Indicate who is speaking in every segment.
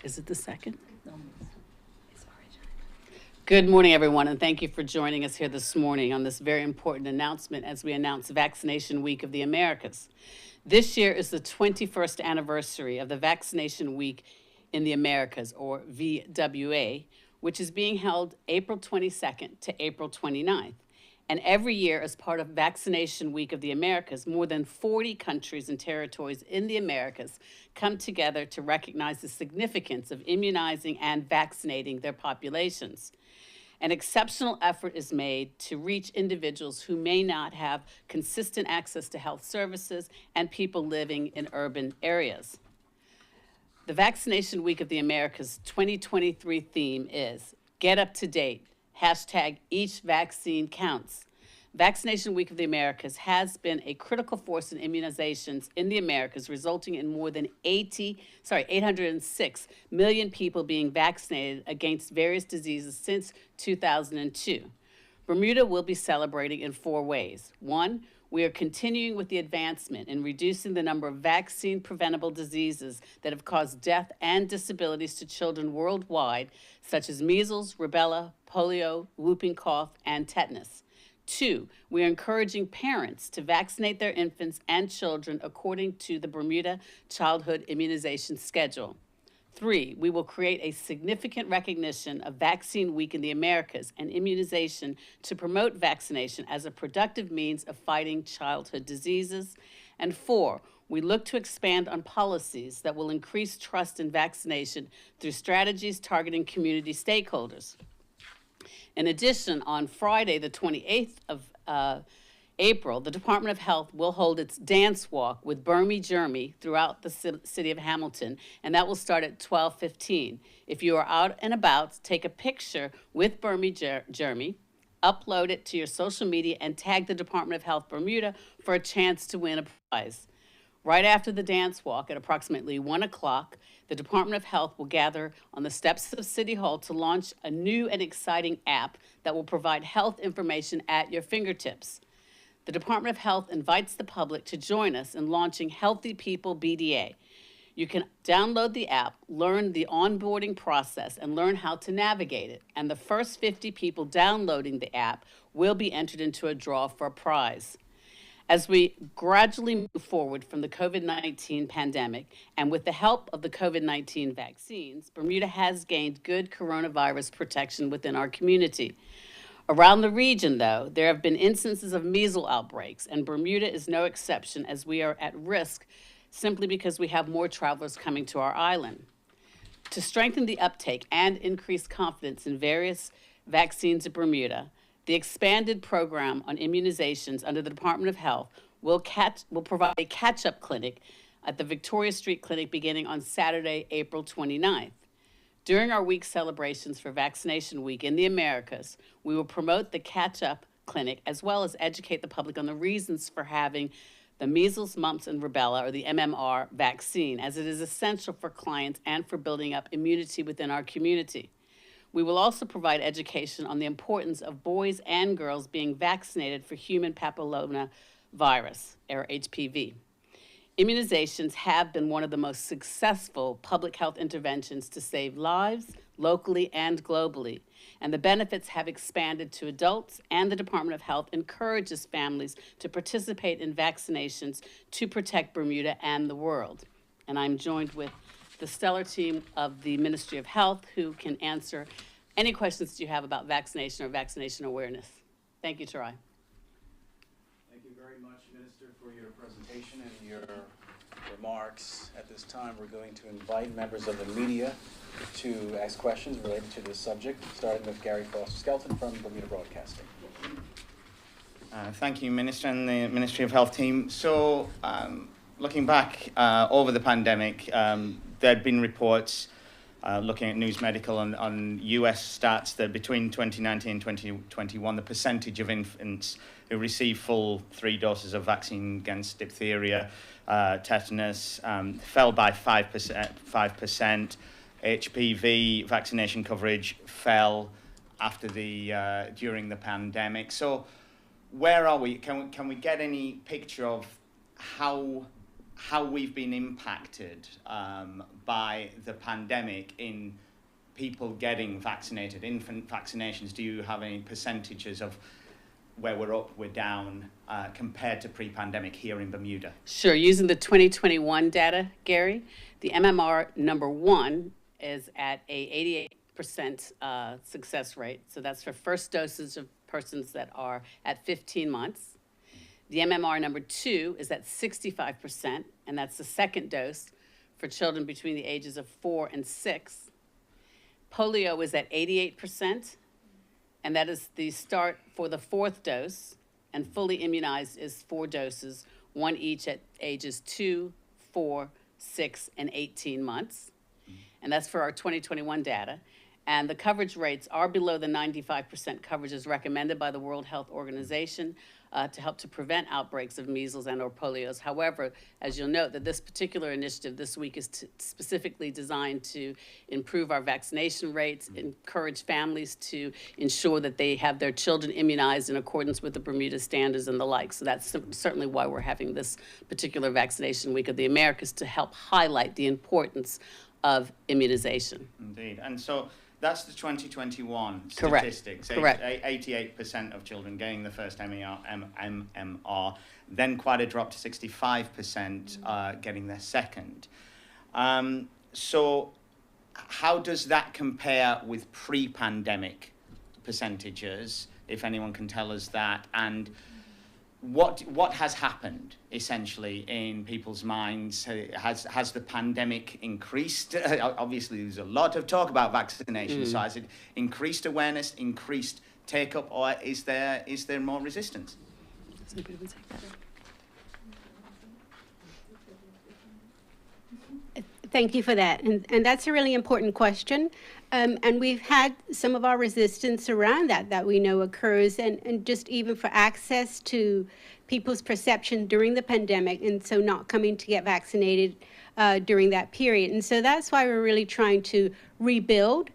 Speaker 1: Is it the second? Good morning, everyone, and thank you for joining us here this morning on this very important announcement as we announce Vaccination Week of the Americas. This year is the 21st anniversary of the Vaccination Week in the Americas, or VWA, which is being held April 22nd to April 29th. And every year, as part of Vaccination Week of the Americas, more than 40 countries and territories in the Americas come together to recognize the significance of immunizing and vaccinating their populations. An exceptional effort is made to reach individuals who may not have consistent access to health services and people living in urban areas. The Vaccination Week of the Americas 2023 theme is Get Up to Date, hashtag Each Vaccine Counts. Vaccination Week of the Americas has been a critical force in immunizations in the Americas, resulting in more than 806 million people being vaccinated against various diseases since 2002. Bermuda will be celebrating in 4 ways. 1, we are continuing with the advancement in reducing the number of vaccine-preventable diseases that have caused death and disabilities to children worldwide, such as measles, rubella, polio, whooping cough, and tetanus. 2, we are encouraging parents to vaccinate their infants and children according to the Bermuda Childhood Immunization Schedule. 3, we will create a significant recognition of Vaccine Week in the Americas and immunization to promote vaccination as a productive means of fighting childhood diseases. And 4, we look to expand on policies that will increase trust in vaccination through strategies targeting community stakeholders. In addition, on Friday, the 28th of April, the Department of Health will hold its dance walk with Burmy Jeremy throughout the city of Hamilton, and that will start at 12:15. If you are out and about, take a picture with Burmy Jeremy, upload it to your social media, and tag the Department of Health Bermuda for a chance to win a prize. Right after the dance walk at approximately 1 o'clock, the Department of Health will gather on the steps of City Hall to launch a new and exciting app that will provide health information at your fingertips. The Department of Health invites the public to join us in launching Healthy People BDA. You can download the app, learn the onboarding process, and learn how to navigate it. And the first 50 people downloading the app will be entered into a draw for a prize. As we gradually move forward from the COVID-19 pandemic, and with the help of the COVID-19 vaccines, Bermuda has gained good coronavirus protection within our community. Around the region, though, there have been instances of measles outbreaks, and Bermuda is no exception, as we are at risk simply because we have more travelers coming to our island. To strengthen the uptake and increase confidence in various vaccines in Bermuda, the expanded program on immunizations under the Department of Health will provide a catch-up clinic at the Victoria Street Clinic beginning on Saturday, April 29th. During our week celebrations for Vaccination Week in the Americas, we will promote the catch-up clinic as well as educate the public on the reasons for having the measles, mumps, and rubella, or the MMR vaccine, as it is essential for clients and for building up immunity within our community. We will also provide education on the importance of boys and girls being vaccinated for human papilloma virus, or HPV. Immunizations have been one of the most successful public health interventions to save lives locally and globally, and the benefits have expanded to adults, and the Department of Health encourages families to participate in vaccinations to protect Bermuda and the world. And I'm joined with the stellar team of the Ministry of Health who can answer any questions that you have about vaccination or vaccination awareness. Thank you, Tarai.
Speaker 2: Thank you very much, Minister, for your presentation and your remarks. At this time, we're going to invite members of the media to ask questions related to this subject, starting with Gary Foster-Skelton from Bermuda Broadcasting.
Speaker 3: Thank you, Minister, and the Ministry of Health team. So, looking back over the pandemic, there had been reports looking at News Medical on US stats that between 2019 and 2021, the percentage of infants who receive full 3 doses of vaccine against diphtheria, tetanus, fell by 5%. HPV vaccination coverage fell after during the pandemic. So, where are we? Can we get any picture of how how we've been impacted by the pandemic in people getting vaccinated, infant vaccinations? Do you have any percentages of where we're up, we're down, compared to pre-pandemic here in Bermuda?
Speaker 1: Sure. Using the 2021 data, Gary, the MMR number 1 is at a 88% success rate. So that's for first dosage of persons that are at 15 months. The MMR number 2 is at 65%, and that's the second dose for children between the ages of 4 and 6. Polio is at 88%, and that is the start for the 4th dose, and fully immunized is 4 doses, 1 each at ages 2, 4, 6, and 18 months. And that's for our 2021 data. And the coverage rates are below the 95% coverage as recommended by the World Health Organization to help to prevent outbreaks of measles and or polios. However, as you'll note, that this particular initiative this week is specifically designed to improve our vaccination rates, encourage families to ensure that they have their children immunized in accordance with the Bermuda standards and the like. So that's certainly why we're having this particular Vaccination Week of the Americas, to help highlight the importance of immunization.
Speaker 3: Indeed. And so that's the 2021
Speaker 1: Correct.
Speaker 3: statistics.
Speaker 1: Correct.
Speaker 3: 88% of children getting the first MMR, then quite a drop to 65% getting their second. So how does that compare with pre-pandemic percentages, if anyone can tell us that? And what has happened essentially in people's minds? Has the pandemic increased? Obviously, there's a lot of talk about vaccination. So has it increased awareness, increased take-up, or is there more resistance?
Speaker 4: Thank you for that. And that's a really important question. And we've had some of our resistance around that we know occurs, and just even for access to people's perception during the pandemic, and so not coming to get vaccinated during that period. And so that's why we're really trying to rebuild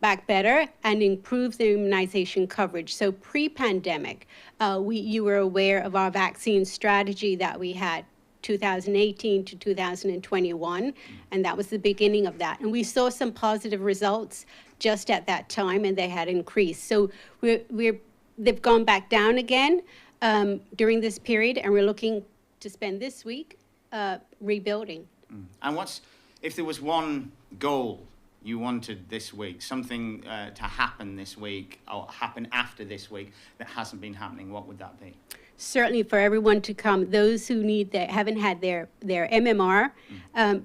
Speaker 4: back better and improve the immunization coverage. So pre-pandemic, you were aware of our vaccine strategy that we had 2018 to 2021, and that was the beginning of that. And we saw some positive results just at that time, and they had increased. So they've gone back down again during this period, and we're looking to spend this week rebuilding.
Speaker 3: And if there was one goal you wanted this week, something to happen this week or happen after this week that hasn't been happening, what would that be?
Speaker 4: Certainly for everyone to come, those who haven't had their MMR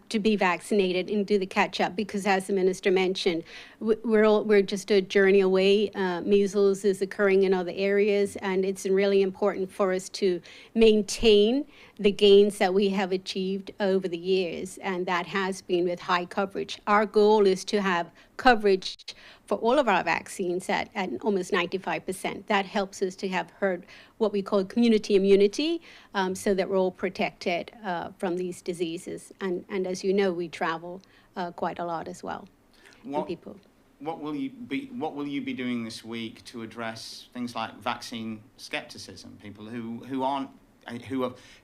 Speaker 4: to be vaccinated and do the catch up, because as the minister mentioned, we're just a journey away. Measles is occurring in other areas, and it's really important for us to maintain the gains that we have achieved over the years, and that has been with high coverage. Our goal is to have coverage for all of our vaccines at almost 95%. That helps us to have herd, what we call community immunity, so that we're all protected from these diseases. And as you know, we travel quite a lot as well.
Speaker 3: What will you be doing this week to address things like vaccine skepticism? People who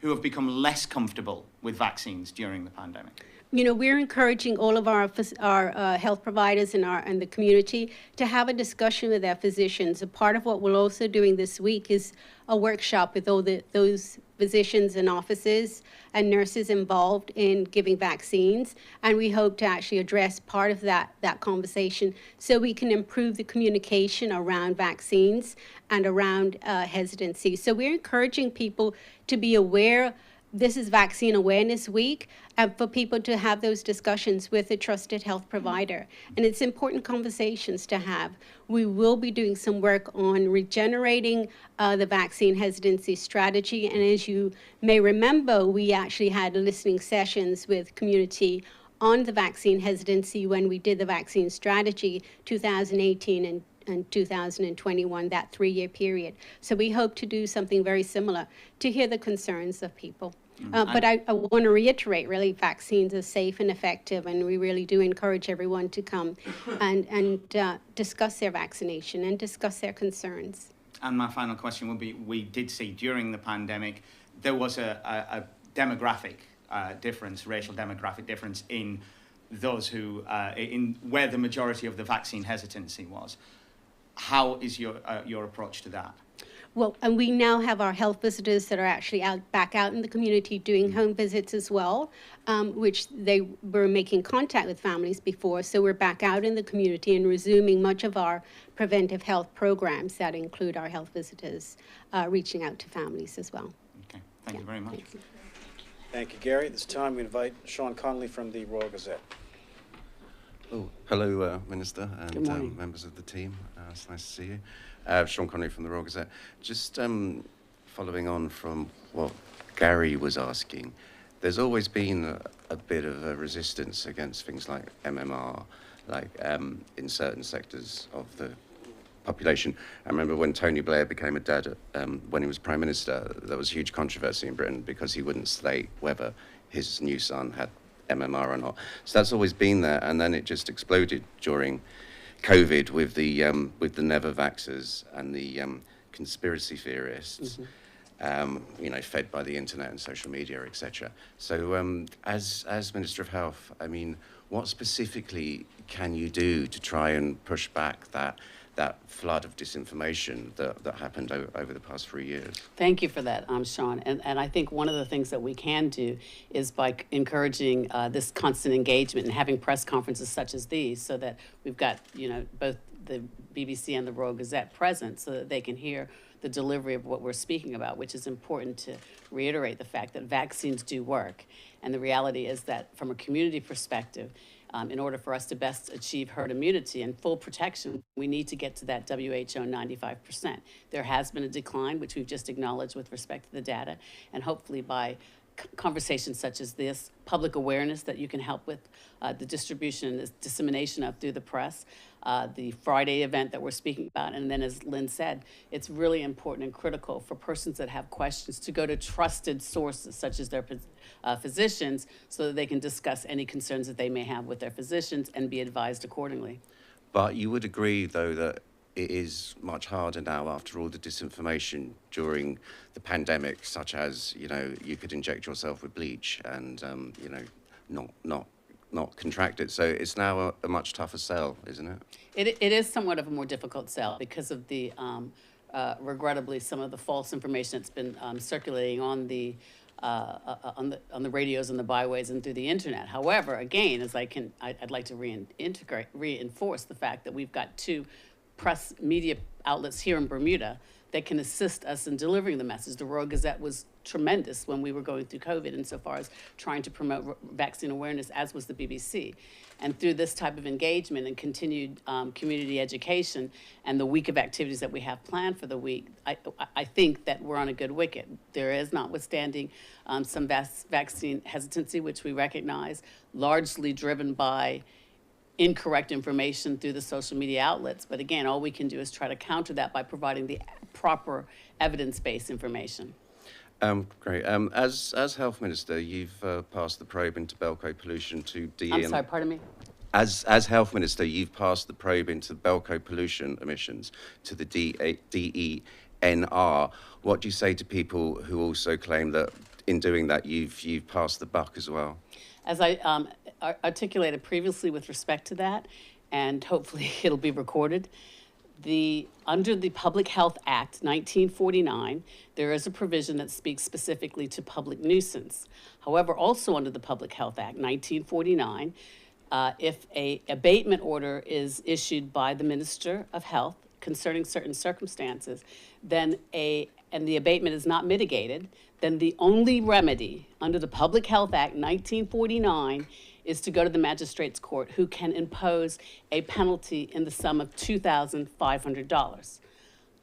Speaker 3: have become less comfortable with vaccines during the pandemic.
Speaker 4: You know, we're encouraging all of our health providers and the community to have a discussion with their physicians. A part of what we're also doing this week is a workshop with all those physicians and offices and nurses involved in giving vaccines. And we hope to actually address part of that conversation so we can improve the communication around vaccines and around hesitancy. So we're encouraging people to be aware. This is Vaccine Awareness Week, and for people to have those discussions with a trusted health provider. And it's important conversations to have. We will be doing some work on regenerating the vaccine hesitancy strategy. And as you may remember, we actually had listening sessions with community on the vaccine hesitancy when we did the vaccine strategy 2018 and 2021, that 3-year period. So we hope to do something very similar to hear the concerns of people. But I want to reiterate, really, vaccines are safe and effective, and we really do encourage everyone to come and discuss their vaccination and discuss their concerns.
Speaker 3: And my final question would be, we did see during the pandemic, there was a demographic difference, racial demographic difference in those who, in where the majority of the vaccine hesitancy was. How is your approach to that?
Speaker 4: Well, and we now have our health visitors that are actually back out in the community doing home visits as well, which they were making contact with families before. So we're back out in the community and resuming much of our preventive health programs that include our health visitors reaching out to families as well.
Speaker 3: Okay, thank you very much.
Speaker 4: Thank you.
Speaker 2: Thank you, Gary. At this time, we invite Sean Connolly from the Royal Gazette.
Speaker 5: Oh, hello, Minister
Speaker 1: Good
Speaker 5: and
Speaker 1: morning.
Speaker 5: members of the team. It's nice to see you. Sean Connery from the Royal Gazette. Just following on from what Gary was asking, there's always been a bit of a resistance against things like MMR, like in certain sectors of the population. I remember when Tony Blair became a dad, when he was Prime Minister, there was huge controversy in Britain because he wouldn't state whether his new son had MMR or not. So that's always been there, and then it just exploded during COVID with the never vaxxers and the conspiracy theorists, fed by the internet and social media, etc. So as Minister of Health, I mean, what specifically can you do to try and push back that flood of disinformation that happened over the past 3 years?
Speaker 1: Thank you for that, Sean. And I think one of the things that we can do is by encouraging this constant engagement and having press conferences such as these, so that we've got, both the BBC and the Royal Gazette present, so that they can hear the delivery of what we're speaking about, which is important to reiterate the fact that vaccines do work. And the reality is that from a community perspective, in order for us to best achieve herd immunity and full protection, we need to get to that WHO 95%. There has been a decline, which we've just acknowledged with respect to the data, and hopefully by conversations such as this, public awareness that you can help with, the distribution and the dissemination of through the press, the Friday event that we're speaking about, and then as Lynn said, it's really important and critical for persons that have questions to go to trusted sources such as their physicians, so that they can discuss any concerns that they may have with their physicians and be advised accordingly.
Speaker 5: But you would agree, though, that it is much harder now after all the disinformation during the pandemic, such as, you could inject yourself with bleach and, not contract it. So it's now a much tougher sell, isn't it?
Speaker 1: It is somewhat of a more difficult sell because of the, regrettably, some of the false information that's been circulating on the radios and the byways and through the internet. However, again, I'd like to reinforce the fact that we've got two press media outlets here in Bermuda that can assist us in delivering the message. The Royal Gazette was tremendous when we were going through COVID insofar as trying to promote vaccine awareness, as was the BBC. And through this type of engagement and continued community education and the week of activities that we have planned for the week, I think that we're on a good wicket. There is, notwithstanding some vaccine hesitancy, which we recognize, largely driven by incorrect information through the social media outlets. But again, all we can do is try to counter that by providing the proper evidence-based information.
Speaker 5: Great. As Health Minister, you've passed the probe into Belco pollution to DE.
Speaker 1: I'm sorry, pardon me?
Speaker 5: As Health Minister, you've passed the probe into Belco pollution emissions to the DENR. What do you say to people who also claim that in doing that you've passed the buck as well?
Speaker 1: As I articulated previously with respect to that, and hopefully it'll be recorded, under the Public Health Act 1949, there is a provision that speaks specifically to public nuisance. However, also under the Public Health Act 1949, if an abatement order is issued by the Minister of Health concerning certain circumstances, and the abatement is not mitigated, then the only remedy under the Public Health Act 1949 is to go to the magistrate's court, who can impose a penalty in the sum of $2,500.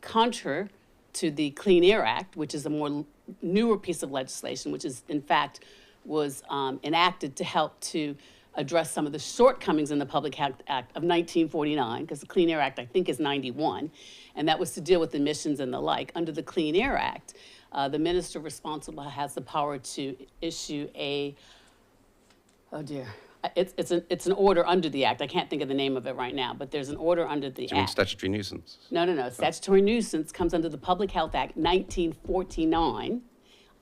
Speaker 1: Contra to the Clean Air Act, which is a more newer piece of legislation, which is in fact was enacted to help to address some of the shortcomings in the Public Health Act of 1949, because the Clean Air Act, I think, is 91, and that was to deal with emissions and the like. Under the Clean Air Act, the minister responsible has the power to issue it's an order under the act. I can't think of the name of it right now, but there's an order under the act.
Speaker 5: Do you mean statutory nuisance?
Speaker 1: No. Statutory nuisance comes under the Public Health Act 1949.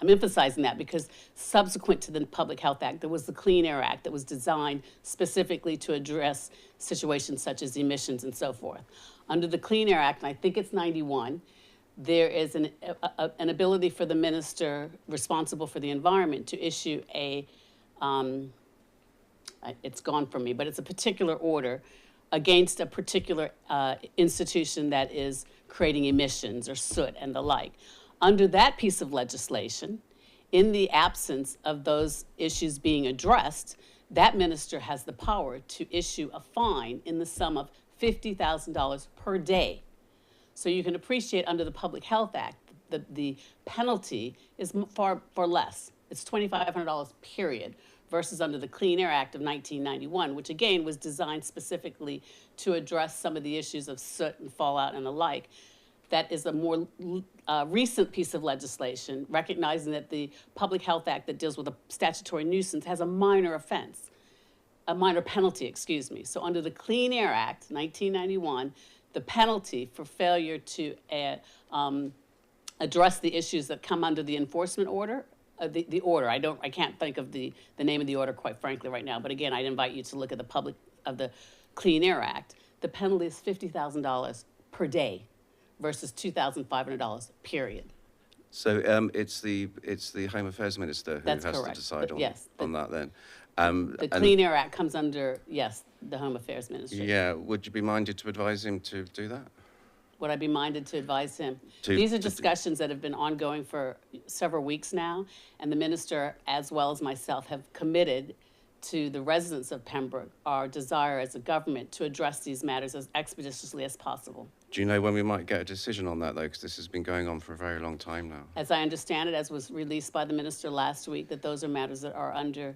Speaker 1: I'm emphasizing that because subsequent to the Public Health Act, there was the Clean Air Act that was designed specifically to address situations such as emissions and so forth. Under the Clean Air Act, and I think it's 91, there is an ability for the minister responsible for the environment to issue it's gone from me, but it's a particular order against a particular institution that is creating emissions or soot and the like. Under that piece of legislation, in the absence of those issues being addressed, that minister has the power to issue a fine in the sum of $50,000 per day. So you can appreciate under the Public Health Act, the penalty is far less. It's $2,500 period, versus under the Clean Air Act of 1991, which again was designed specifically to address some of the issues of soot and fallout and the like. That is a more recent piece of legislation, recognizing that the Public Health Act that deals with a statutory nuisance has a minor offense, a minor penalty, excuse me. So under the Clean Air Act, 1991, the penalty for failure to address the issues that come under the enforcement order, the order, I can't think of the name of the order quite frankly right now, but again, I'd invite you to look at the Clean Air Act. The penalty is $50,000 per day versus $2,500 period.
Speaker 5: So it's the Home Affairs Minister who
Speaker 1: That's
Speaker 5: has
Speaker 1: correct.
Speaker 5: to decide on that then.
Speaker 1: The Clean Air Act comes under, yes, the Home Affairs Minister.
Speaker 5: Yeah, would you be minded to advise him to do that?
Speaker 1: Would I be minded to advise him? These are discussions that have been ongoing for several weeks now, and the minister, as well as myself, have committed to the residents of Pembroke our desire as a government to address these matters as expeditiously as possible.
Speaker 5: Do you know when we might get a decision on that, though? Because this has been going on for a very long time now.
Speaker 1: As I understand it, as was released by the minister last week, that those are matters that are under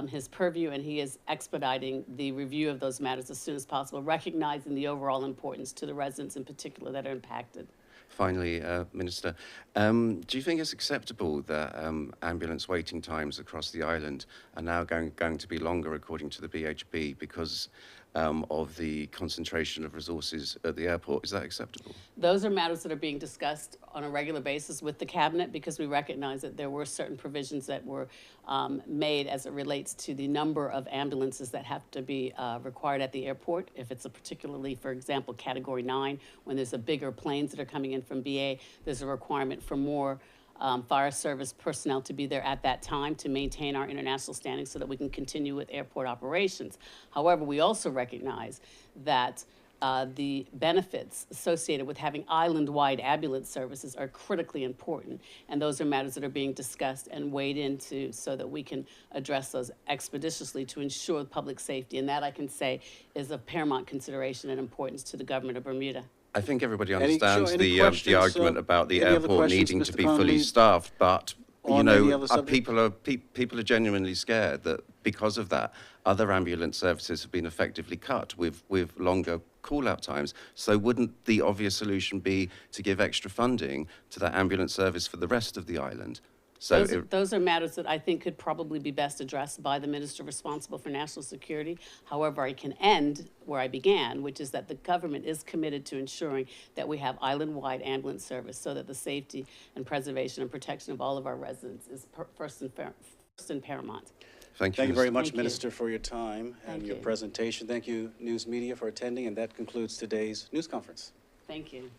Speaker 1: his purview, and he is expediting the review of those matters as soon as possible, recognizing the overall importance to the residents in particular that are impacted.
Speaker 5: Finally, Minister, do you think it's acceptable that ambulance waiting times across the island are now going to be longer, according to the BHP, because of the concentration of resources at the airport? Is that acceptable?
Speaker 1: Those are matters that are being discussed on a regular basis with the cabinet, because we recognize that there were certain provisions that were made as it relates to the number of ambulances that have to be required at the airport. If it's a particularly, for example, Category 9, when there's a bigger planes that are coming in from BA, there's a requirement for more fire service personnel to be there at that time to maintain our international standing so that we can continue with airport operations. However, we also recognize that the benefits associated with having island-wide ambulance services are critically important, and those are matters that are being discussed and weighed into so that we can address those expeditiously to ensure public safety, and that I can say is of paramount consideration and importance to the government of Bermuda.
Speaker 5: I think everybody
Speaker 2: Any
Speaker 5: understands the
Speaker 2: questions,
Speaker 5: argument about the
Speaker 2: any other
Speaker 5: airport
Speaker 2: questions,
Speaker 5: needing
Speaker 2: Mr.
Speaker 5: to be
Speaker 2: Conley,
Speaker 5: fully staffed, but you
Speaker 2: on any
Speaker 5: know,
Speaker 2: other subject?
Speaker 5: people are genuinely scared that because of that, other ambulance services have been effectively cut with longer call-out times. So wouldn't the obvious solution be to give extra funding to that ambulance service for the rest of the island? So
Speaker 1: Those are matters that I think could probably be best addressed by the minister responsible for national security. However, I can end where I began, which is that the government is committed to ensuring that we have island-wide ambulance service so that the safety and preservation and protection of all of our residents is first and paramount.
Speaker 5: Thank you.
Speaker 2: Thank you very much,
Speaker 1: Thank you.
Speaker 2: Minister, for your time and
Speaker 1: Thank
Speaker 2: your
Speaker 1: you.
Speaker 2: presentation. Thank you, News Media, for attending, and that concludes today's news conference.
Speaker 1: Thank you.